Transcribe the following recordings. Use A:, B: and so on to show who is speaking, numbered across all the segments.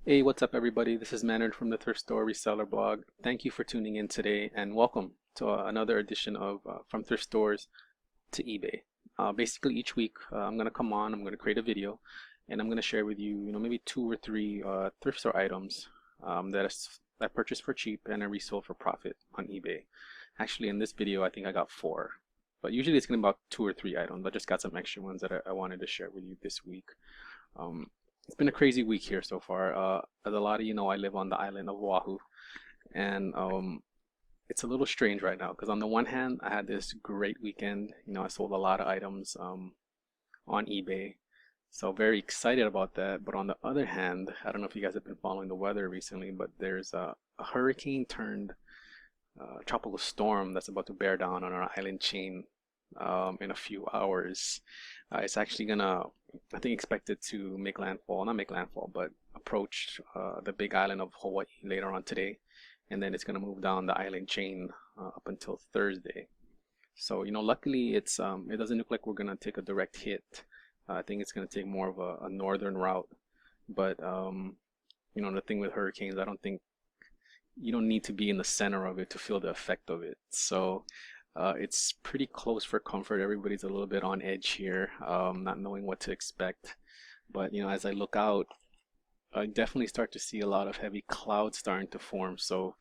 A: Hey, what's up, everybody? This is Maynard from the Thrift Store Reseller Blog. Thank you for tuning in today and welcome to another edition of From Thrift Stores to eBay. Basically, each week I'm going to come on, I'm going to create a video, and I'm going to share with you, maybe two or three thrift store items that I purchased for cheap and I resold for profit on eBay. Actually, in this video, I think I got four, but usually it's going to be about two or three items. I just got some extra ones that I wanted to share with you this week. Um, it's been a crazy week here so far. As a lot of you know, I live on the island of Oahu, and it's a little strange right now because on the one hand, I had this great weekend. I sold a lot of items on eBay, so very excited about that. But on the other hand, I don't know if you guys have been following the weather recently, but there's a hurricane turned tropical storm that's about to bear down on our island chain in a few hours. It's actually gonna, I think, expected to make landfall, not make landfall, but approach the big island of Hawaii later on today, and then it's gonna move down the island chain up until Thursday. So, luckily it doesn't look like we're gonna take a direct hit. I think it's gonna take more of a northern route, but the thing with hurricanes, I don't think you don't need to be in the center of it to feel the effect of it. So it's pretty close for comfort. Everybody's a little bit on edge here, not knowing what to expect. But as I look out, I definitely start to see a lot of heavy clouds starting to form. So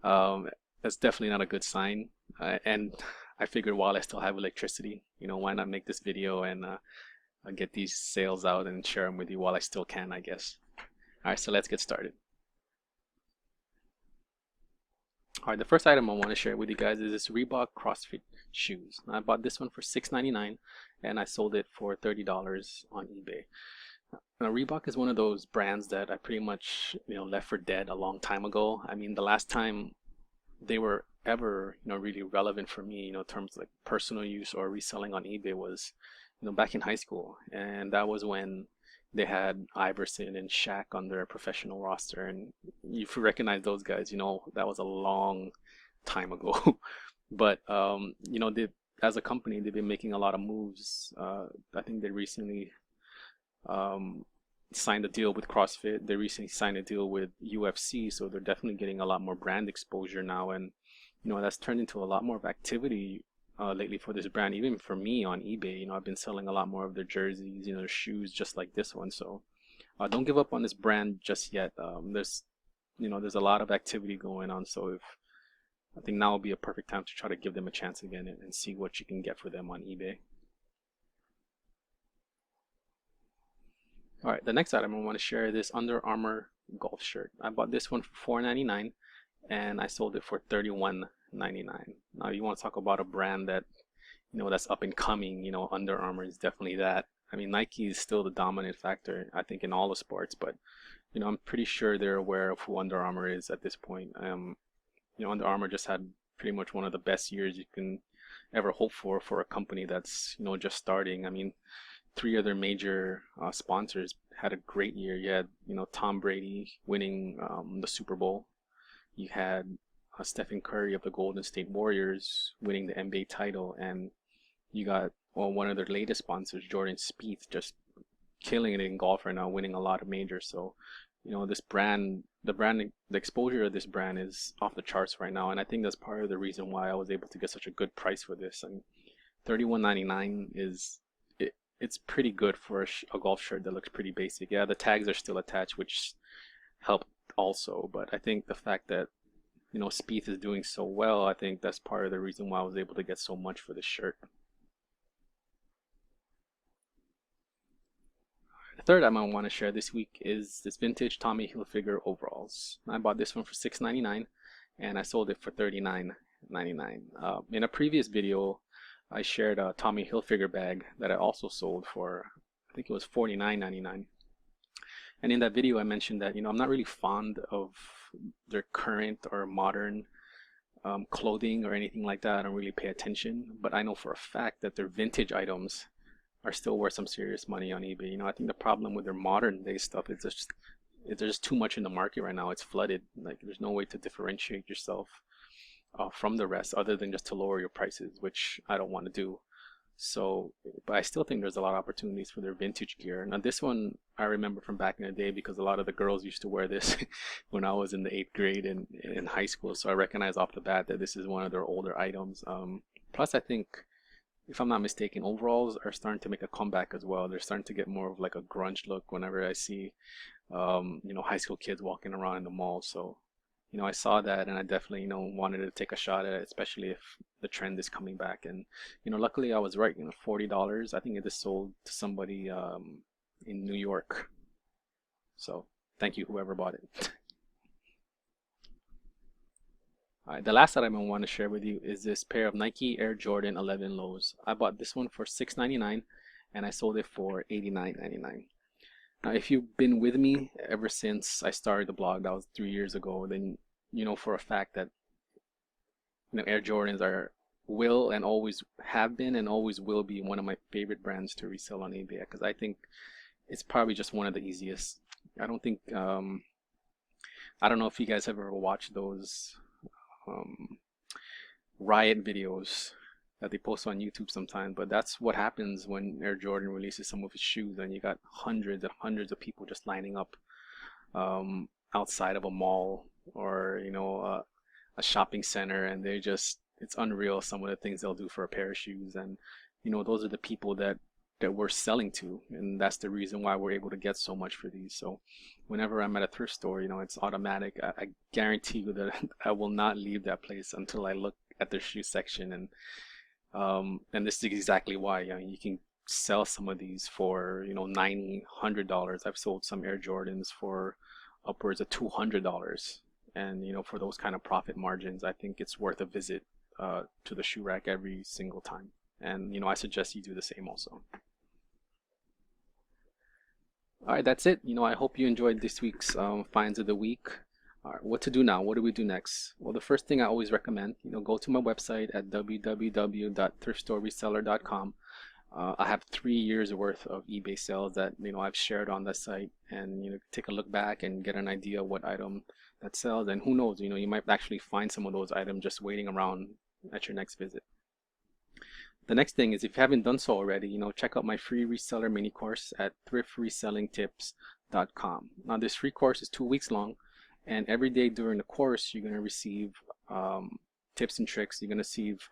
A: that's definitely not a good sign. And I figured while I still have electricity, why not make this video and get these sales out and share them with you while I still can, I guess. All right, so let's get started. All right, the first item I want to share with you guys is this Reebok CrossFit shoes. I bought this one for $6.99 and I sold it for $30 on eBay. Now, Reebok is one of those brands that I pretty much, left for dead a long time ago. I mean, the last time they were ever, really relevant for me, in terms of like personal use or reselling on eBay was, back in high school. And that was when they had Iverson and Shaq on their professional roster. And if you recognize those guys, that was a long time ago. But, they, as a company, they've been making a lot of moves. I think they recently um, signed a deal with CrossFit. They recently signed a deal with UFC, so they're definitely getting a lot more brand exposure now, and that's turned into a lot more of activity lately for this brand. Even for me on eBay, I've been selling a lot more of their jerseys, their shoes, just like this one. So don't give up on this brand just yet. There's a lot of activity going on, so if I think now would be a perfect time to try to give them a chance again and see what you can get for them on eBay. All right, the next item I want to share is this Under Armour golf shirt. I bought this one for $4.99 and I sold it for $31.99. Now you want to talk about a brand that that's up and coming. Under Armour is definitely that. I mean, Nike is still the dominant factor, I think, in all the sports, but I'm pretty sure they're aware of who Under Armour is at this point. Under Armour just had pretty much one of the best years you can ever hope for a company that's just starting. I mean, three other major sponsors had a great year. You had Tom Brady winning the Super Bowl. You had Stephen Curry of the Golden State Warriors winning the NBA title, and you got one of their latest sponsors, Jordan Spieth, just killing it in golf right now, winning a lot of majors. So this brand, the exposure of this brand is off the charts right now, and I think that's part of the reason why I was able to get such a good price for this. I mean, $31.99 is it's pretty good for a golf shirt that looks pretty basic. Yeah, the tags are still attached, which helped also, but I think the fact that Spieth is doing so well, I think that's part of the reason why I was able to get so much for this shirt. The third item I want to share this week is this vintage Tommy Hilfiger overalls. I bought this one for $6.99 and I sold it for $39.99. In a previous video, I shared a Tommy Hilfiger bag that I also sold for, I think it was $49.99. And in that video, I mentioned that I'm not really fond of their current or modern clothing or anything like that. I don't really pay attention, but I know for a fact that their vintage items are still worth some serious money on eBay. I think the problem with their modern day stuff is there's too much in the market right now. It's flooded. Like there's no way to differentiate yourself from the rest other than just to lower your prices, which I don't want to do. So, but I still think there's a lot of opportunities for their vintage gear. Now, this one I remember from back in the day because a lot of the girls used to wear this when I was in the eighth grade and in high school. So I recognize off the bat that this is one of their older items. Plus, I think, if I'm not mistaken, overalls are starting to make a comeback as well. They're starting to get more of like a grunge look whenever I see, high school kids walking around in the mall. So, I saw that and I definitely, wanted to take a shot at it, especially if the trend is coming back. And, luckily I was right, $40. I think it is sold to somebody in New York. So thank you, whoever bought it. All right, the last item I want to share with you is this pair of Nike Air Jordan 11 lows. I bought this one for $6.99 and I sold it for $89.99. Now, if you've been with me ever since I started the blog, that was 3 years ago, then you know for a fact that Air Jordans will and always have been and always will be one of my favorite brands to resell on eBay because I think it's probably just one of the easiest. I don't think I don't know if you guys ever watched those riot videos that they post on YouTube sometimes, but that's what happens when Air Jordan releases some of his shoes and you got hundreds and hundreds of people just lining up outside of a mall or a shopping center, and it's unreal some of the things they'll do for a pair of shoes. And those are the people that we're selling to, and that's the reason why we're able to get so much for these. So whenever I'm at a thrift store, it's automatic. I guarantee you that I will not leave that place until I look at their shoe section. And this is exactly why. You can sell some of these for $90, $100. I've sold some Air Jordans for upwards of $200, and for those kind of profit margins, I think it's worth a visit to the shoe rack every single time. And I suggest you do the same also. All right, that's it. I hope you enjoyed this week's finds of the week. All right, what to do now? What do we do next? Well, the first thing I always recommend, go to my website at www.thriftstorereseller.com. I have 3 years worth of eBay sales that I've shared on the site, and take a look back and get an idea of what item that sells. And who knows, you might actually find some of those items just waiting around at your next visit. The next thing is, if you haven't done so already, check out my free reseller mini course at thriftresellingtips.com. Now, this free course is 2 weeks long. And every day during the course, you're going to receive tips and tricks. You're going to receive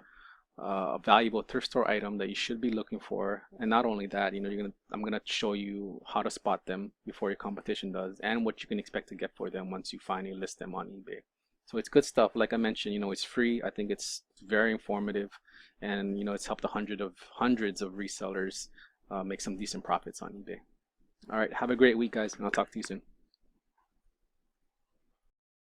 A: a valuable thrift store item that you should be looking for. And not only that, I'm going to show you how to spot them before your competition does, and what you can expect to get for them once you finally list them on eBay. So it's good stuff. Like I mentioned, it's free. I think it's very informative, and it's helped hundreds of resellers make some decent profits on eBay. All right, have a great week, guys, and I'll talk to you soon.